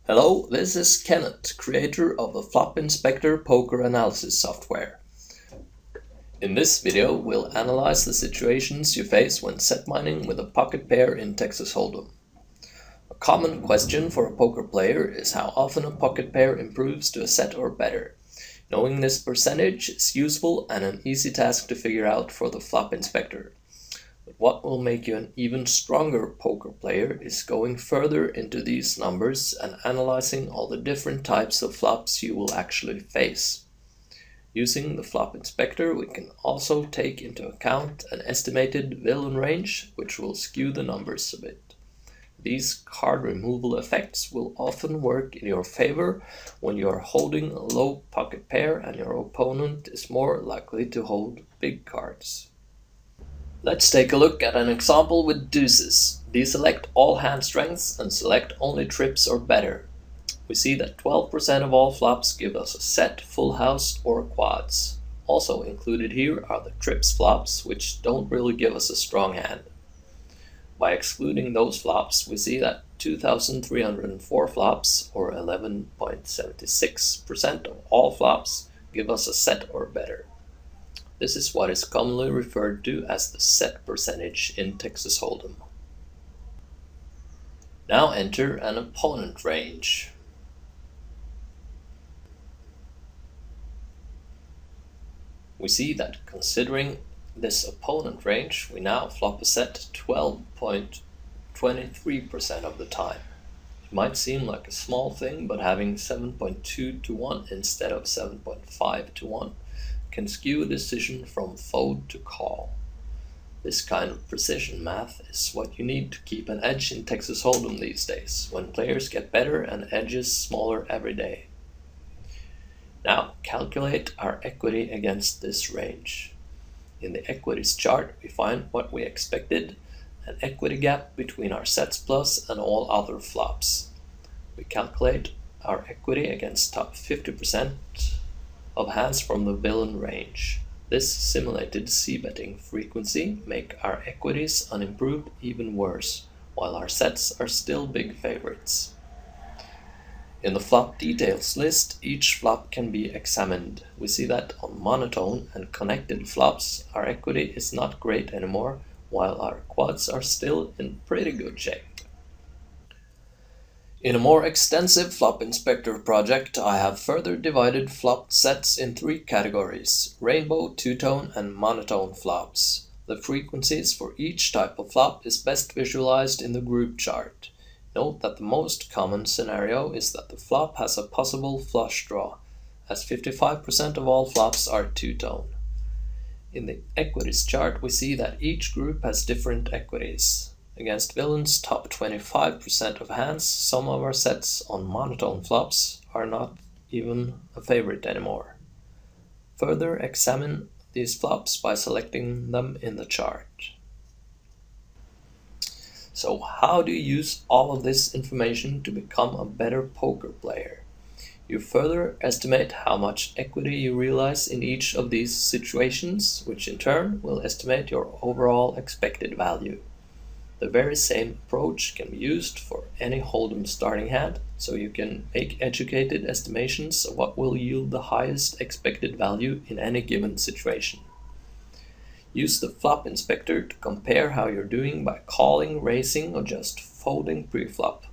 Hello, this is Kenneth, creator of the Flop Inspector poker analysis software. In this video, we'll analyze the situations you face when set mining with a pocket pair in Texas Hold'em. A common question for a poker player is how often a pocket pair improves to a set or better. Knowing this percentage is useful and an easy task to figure out for the Flop Inspector. But what will make you an even stronger poker player is going further into these numbers and analyzing all the different types of flops you will actually face. Using the Flop Inspector, we can also take into account an estimated villain range, which will skew the numbers a bit. These card removal effects will often work in your favor when you are holding a low pocket pair and your opponent is more likely to hold big cards. Let's take a look at an example with deuces. Deselect all hand strengths and select only trips or better. We see that 12% of all flops give us a set, full house or quads. Also included here are the trips flops, which don't really give us a strong hand. By excluding those flops, we see that 2,304 flops, or 11.76% of all flops, give us a set or better. This is what is commonly referred to as the set percentage in Texas Hold'em. Now enter an opponent range. We see that considering this opponent range, we now flop a set 12.23% of the time. It might seem like a small thing, but having 7.2 to 1 instead of 7.5 to 1 can skew a decision from fold to call. This kind of precision math is what you need to keep an edge in Texas Hold'em these days, when players get better and edges smaller every day. Now calculate our equity against this range. In the equities chart, we find what we expected, an equity gap between our sets plus and all other flops. We calculate our equity against top 50% of hands from the villain range. This simulated c-betting frequency make our equities unimproved even worse, while our sets are still big favorites. In the flop details list, each flop can be examined. We see that on monotone and connected flops, our equity is not great anymore, while our quads are still in pretty good shape. In a more extensive Flop Inspector project, I have further divided flop sets in 3 categories: rainbow, two-tone, and monotone flops. The frequencies for each type of flop is best visualized in the group chart. Note that the most common scenario is that the flop has a possible flush draw, as 55% of all flops are two-tone. In the equities chart, we see that each group has different equities. Against villains' top 25% of hands, some of our sets on monotone flops are not even a favorite anymore. Further examine these flops by selecting them in the chart. So how do you use all of this information to become a better poker player? You further estimate how much equity you realize in each of these situations, which in turn will estimate your overall expected value. The very same approach can be used for any Hold'em starting hand, so you can make educated estimations of what will yield the highest expected value in any given situation. Use the Flop Inspector to compare how you're doing by calling, raising, or just folding pre-flop,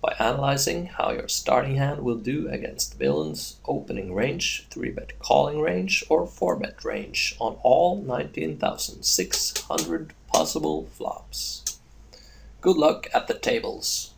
by analyzing how your starting hand will do against villains' opening range, 3-bet calling range, or 4-bet range on all 19,600 possible flops. Good luck at the tables.